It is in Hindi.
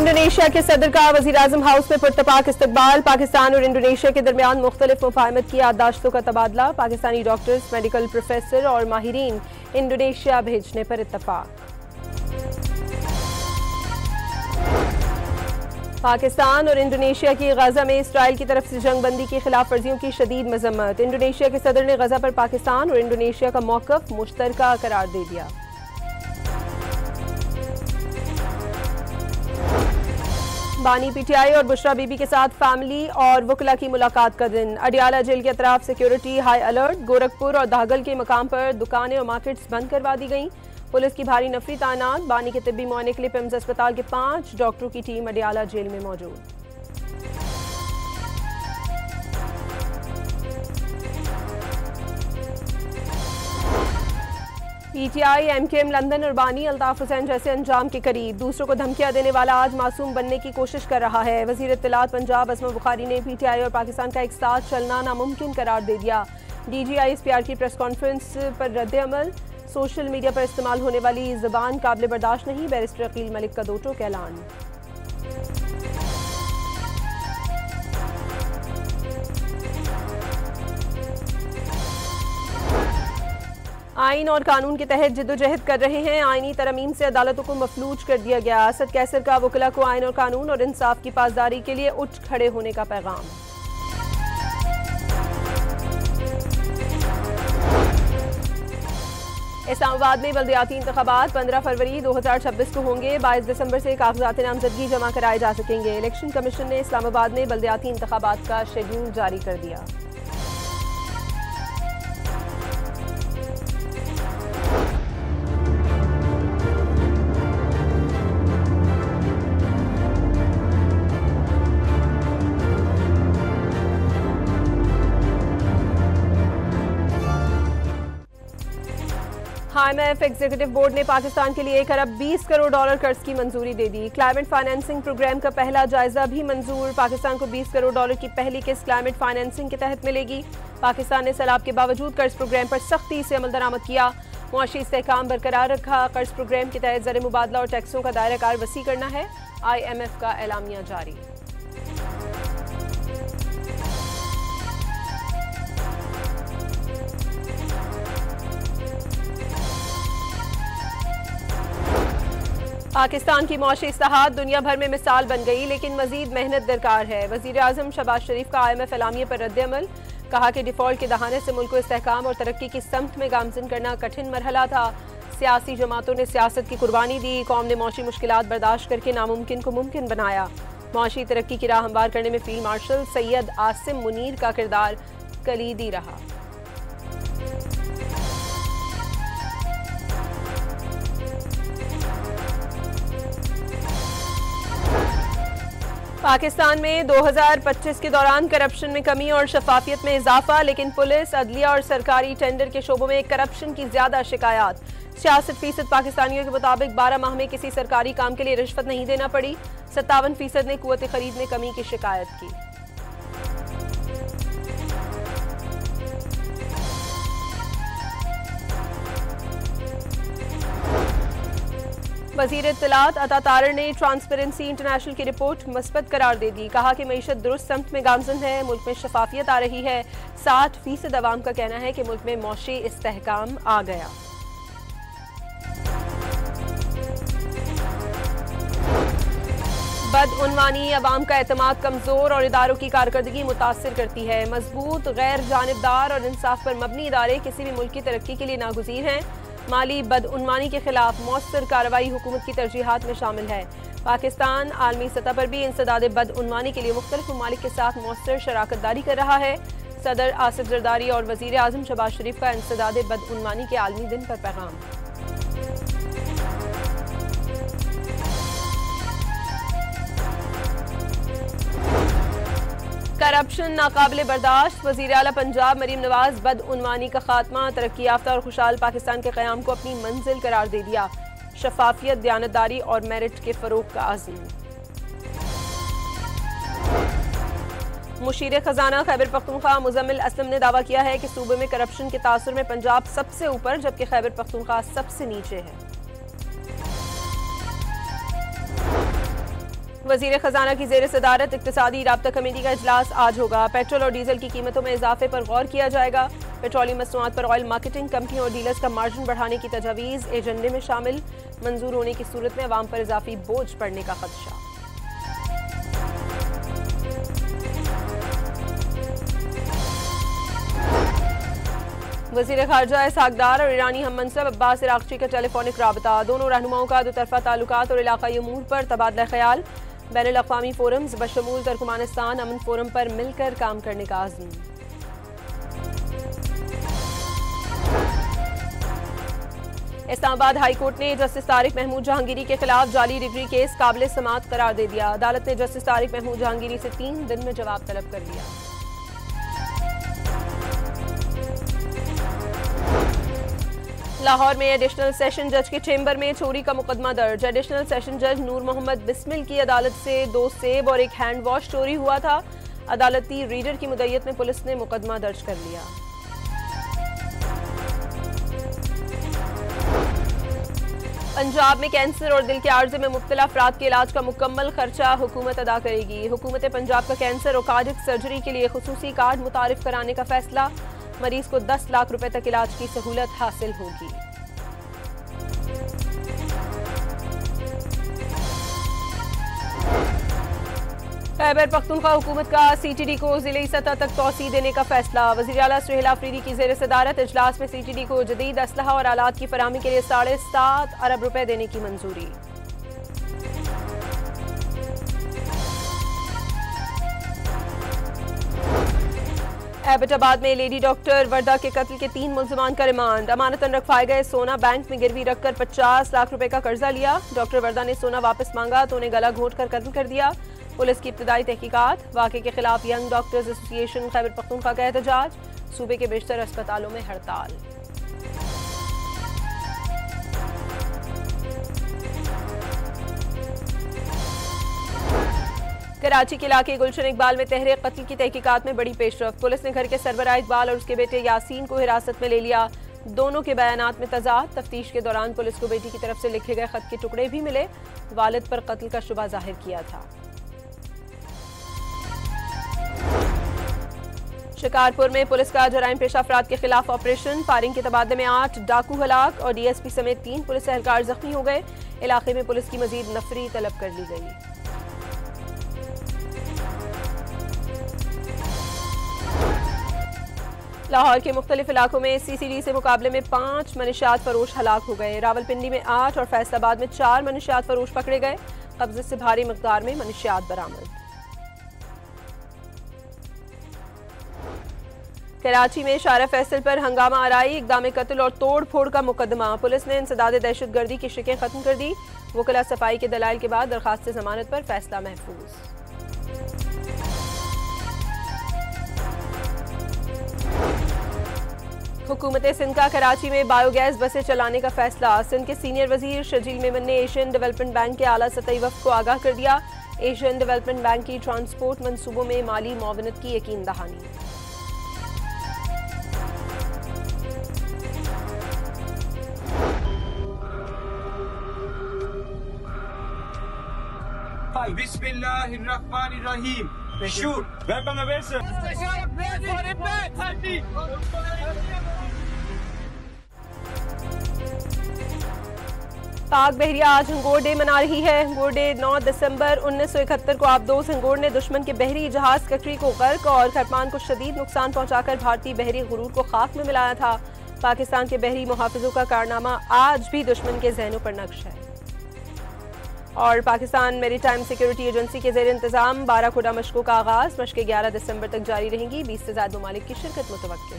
इंडोनेशिया के सदर का वज़ीर-ए-आज़म हाउस में पुरतपाक इस्तकबाल। पाकिस्तान और इंडोनेशिया के दरमियान मुख्तलिफ मुफाहमत की याददाश्तों का तबादला। पाकिस्तानी डॉक्टर्स, मेडिकल प्रोफेसर और माहिरीन इंडोनेशिया भेजने पर इत्तफाक। पाकिस्तान और इंडोनेशिया की गजा में इसराइल की तरफ से जंगबंदी की खिलाफ वर्जियों की शदीद मजम्मत। इंडोनेशिया के सदर ने गजा पर पाकिस्तान और इंडोनेशिया का मौक़िफ़ मुश्तरका करार दे दिया। बानी पीटीआई और बुशरा बीबी के साथ फैमिली और वकला की मुलाकात का दिन। अडियाला जेल के अतराफ सिक्योरिटी हाई अलर्ट। गोरखपुर और दागल के मकाम पर दुकानें और मार्केट्स बंद करवा दी गईं। पुलिस की भारी नफरी तैनात। बानी के तिब्बी मुआयने के लिए पिम्स अस्पताल के 5 डॉक्टरों की टीम अडियाला जेल में मौजूद। पीटीआई, एमकेएम लंदन और बानी अल्ताफ हुसैन जैसे अंजाम के करीब। दूसरों को धमकियां देने वाला आज मासूम बनने की कोशिश कर रहा है। वजीर इत्तलात पंजाब असमा बुखारी ने पीटीआई और पाकिस्तान का एक साथ चलना नामुमकिन करार दे दिया। DGISPR की प्रेस कॉन्फ्रेंस पर रद्द-ए-अमल। सोशल मीडिया पर इस्तेमाल होने वाली ज़बान काबिल बर्दाश्त नहीं। बैरिस्टर अकील मलिक का दो टोक ऐलान। आइन और कानून के तहत जिद्दोजहद कर रहे हैं। आइनी तरमीम से अदालतों को मफलूज कर दिया गया। असद कैसर का वकला को आइन और कानून और इंसाफ की पासदारी के लिए उठ खड़े होने का पैगाम। इस्लामाबाद में बल्दियाती इंतखाबात 15 फरवरी 2026 को होंगे। 22 दिसंबर से कागजात नामजदगी जमा कराए जा सकेंगे। इलेक्शन कमीशन ने इस्लामाबाद में बल्दियाती इंतखाबात का शेड्यूल जारी कर दिया। IMF एग्जीक्यूटिव बोर्ड ने पाकिस्तान के लिए 1 अरब 20 करोड़ डॉलर कर्ज की मंजूरी दे दी। क्लाइमेट फाइनेंसिंग प्रोग्राम का पहला जायजा भी मंजूर। पाकिस्तान को 20 करोड़ डॉलर की पहली किस्त क्लाइमेट फाइनेंसिंग के तहत मिलेगी। पाकिस्तान ने सैलाब के बावजूद कर्ज प्रोग्राम पर सख्ती से अमल दरामद किया। मुआशी इस्तेहकाम बरकरार रखा। कर्ज प्रोग्राम के तहत ज़र मुबादला और टैक्सों का दायरा कार वसी करना है। IMF का एलामिया जारी। पाकिस्तान की मौशी इस्लाहात दुनिया भर में मिसाल बन गई, लेकिन मजीद मेहनत दरकार है। वज़ीर-ए-आज़म शहबाज शरीफ का IMF एलामिया पर रद्द-ए-अमल। कहा कि डिफॉल्ट के दहाने से मुल्क को इस्तेहकाम और तरक्की की समत में गामजन करना कठिन मरहला था। सियासी जमातों ने सियासत की कुर्बानी दी। कौम ने मौशी मुश्किलात बर्दाश्त करके नामुमकिन को मुमकिन बनाया। मौशी तरक्की की राह हमवार करने में फील्ड मार्शल सैयद आसिम मुनीर का किरदार कलीदी रहा। पाकिस्तान में 2025 के दौरान करप्शन में कमी और शफाफियत में इजाफा, लेकिन पुलिस, अदलिया और सरकारी टेंडर के शोबों में करप्शन की ज्यादा शिकायत। 66% पाकिस्तानियों के मुताबिक 12 माह में किसी सरकारी काम के लिए रिश्वत नहीं देना पड़ी। 57% ने कुव्वत खरीद में कमी की शिकायत की। वज़ीर इत्तलात अता तारर ने ट्रांसपेरेंसी इंटरनेशनल की रिपोर्ट मस्बत करार दे दी। कहा कि मईशत दुरुस्त समत में गामजन है। मुल्क में शफाफियत आ रही है। 60% अवाम का कहना है कि मुल्क में मौशी इस्तेहकाम आ गया। बदउनवानी अवाम का एतमाद कमजोर और इदारों की कारकर्दगी मुतासिर करती है। मजबूत, गैर जानिबदार और इंसाफ पर मबनी इदारे किसी भी मुल्क की तरक्की के लिए नागुज़ीर हैं। माली बदउनवानी के खिलाफ मौसर कार्रवाई हुकूमत की तरजीहात में शामिल है। पाकिस्तान आलमी सतह पर भी इंसदाद बदउनवानी के लिए मुख्तलिफ ममालिक के साथ मौसर शराकत दारी कर रहा है। सदर आसिफ जरदारी और वज़ीर-ए-आज़म शहबाज शरीफ का इंसदाद बदउनवानी के आलमी दिन पर पैगाम। करप्शन नाकाबिले बर्दाश्त। वज़ीर आला पंजाब मरीम नवाज बदउनवानी का खात्मा, तरक्की याफ्ता और खुशहाल पाकिस्तान के क़याम को अपनी मंजिल करार दे दिया। शफाफियत, दयानतदारी और मेरिट के फ़रोग़ का अज़्म। मुशीर खजाना खैबर पख्तूनख्वा मुजम्मिल असलम ने दावा किया है कि सूबे में करप्शन के तासुर में पंजाब सबसे ऊपर जबकि खैबर पख्तूनख्वा सबसे नीचे है। वजीर खजाना की जेर सदारत इक्तिसादी राब्ता कमेटी का इजलास आज होगा। पेट्रोल और डीजल की कीमतों में इजाफे पर गौर किया जाएगा। पेट्रोलियम मसनूआत पर ऑयल मार्केटिंग कंपनियों और डीलर्स का मार्जिन बढ़ाने की तजवीज़ एजेंडे में शामिल। मंजूर होने की सूरत में अवाम पर इजाफी बोझ पड़ने का खदशा। वज़ीर ख़ारजा इसहाक़ डार और ईरानी हम मनसब अब्बास इराक़ची का टेलीफोनिक राबता। दोनों रहनुमाओं का दोतरफा ताल्लुकात और इलाक़ाई अमूर पर तबादला ख्याल। बैनुल अक़वामी फोरम्स बशमूल तुर्कमानिस्तान अमन फोरम पर मिलकर काम करने का आज़म। इस्लामाबाद हाई कोर्ट ने जस्टिस तारिक महमूद जहांगीरी के खिलाफ जाली डिग्री केस काबिल समाअत करार दे दिया। अदालत ने जस्टिस तारिक महमूद जहांगीरी से 3 दिन में जवाब तलब कर लिया। लाहौर में एडिशनल सेशन जज के चेंबर में चोरी का मुकदमा दर्ज। एडिशनल सेशन जज नूर मोहम्मद बिस्मिल की अदालत से 2 सेब और 1 हैंड वॉश चोरी हुआ था। अदालती रीडर की मुद्दत में पुलिस ने मुकदमा दर्ज कर लिया। पंजाब में कैंसर और दिल के आर्जे में मुब्तला अफराद के इलाज का मुकम्मल खर्चा हुकूमत अदा करेगी। हुकूमत पंजाब का कैंसर और कार्डियक सर्जरी के लिए खुसूसी कार्ड मुतारिफ कराने का फैसला। मरीज को 10 लाख रुपए तक इलाज की सहूलत हासिल होगी। खैबर पख्तूनख्वा हुकूमत का CTD को जिले सतह तक तौसी देने का फैसला। वज़ीर आला सुहेल आफरीदी की ज़ेर सदारत इजलास में CTD को जदीद असलहा और आलात की फराहमी के लिए 7.5 अरब रुपए देने की मंजूरी। एबटाबाद में लेडी डॉक्टर वर्दा के कत्ल के 3 मुल्ज़िमान का रिमांड। अमानतन रखवाए गए सोना बैंक में गिरवी रखकर 50 लाख रुपए का कर्जा लिया। डॉक्टर वर्दा ने सोना वापस मांगा तो उन्हें गला घोंट कर कत्ल कर दिया। पुलिस की इब्तदाई तहकीकात। वाक़े के खिलाफ young doctors association Khyber Pakhtunkhwa का एहतजाज। सूबे के बेशतर अस्पतालों में हड़ताल। कराची के इलाके गुलशन इकबाल में तहरीक कत्ल की तहकीकात में बड़ी पेशरफ। पुलिस ने घर के सरबराह इकबाल और उसके बेटे यासीन को हिरासत में ले लिया। दोनों के बयानात में तजाद। तफ्तीश के दौरान पुलिस को बेटी की तरफ से लिखे गए खत के टुकड़े भी मिले। वालिद पर कत्ल का शुबा जाहिर किया था। शिकारपुर में पुलिस का जराइम पेशा अफराद के खिलाफ ऑपरेशन। फायरिंग के तबादले में 8 डाकू हलाक और DSP समेत 3 पुलिस एहलकार जख्मी हो गए। इलाके में पुलिस की मजीद नफरी तलब कर ली गई। लाहौर के मुख्तलिफ इलाकों में CCD से मुकाबले में 5 मनशियात फरोश हलाक हो गए। रावलपिंडी में 8 और फैसलाबाद में 4 मनशियात फरोश पकड़े गए। कब्जे से भारी मकदार में मनशियात बरामद। कराची में शारा फैसल पर हंगामा आराई, इक़दाम कत्ल और तोड़ फोड़ का मुकदमा। पुलिस ने इंसदाद दहशतगर्दी की शिकें खत्म कर दी। वकला सफाई के दलाइल के बाद दरखास्त जमानत पर फैसला महफूज। हुकूमत सिंध का कराची में बायोगैस बसें चलाने का फैसला। सिंध के सीनियर वजीर शजील मेमन ने एशियन डेवलपमेंट बैंक के आला सतही वफ़द को आगाह कर दिया। एशियन डेवलपमेंट बैंक की ट्रांसपोर्ट मंसूबों में माली मुआवनत की यकीन दहानी। Bismillahirrahmanirrahim. Shoot. Weapon away. पाक बहरिया आज हंगोर डे मना रही है। हंगोर डे 9 दिसंबर 1971 को आबदोज हंगोर ने दुश्मन के बहरी जहाज ककरी को गर्क और खरमान को शदीद नुकसान पहुंचाकर भारतीय बहरी गुरूर को खाक में मिलाया था। पाकिस्तान के बहरी मुहाफिजों का कारनामा आज भी दुश्मन के जहनों पर नक्श है। और पाकिस्तान मेरीटाइम सिक्योरिटी एजेंसी के ज़ेर इंतजाम 12 खुदा मशकों का आगाज। मशकें 11 दिसंबर तक जारी रहेंगी। 20 से ज़्यादा ममालिक की शिरकत मुतवक्किल।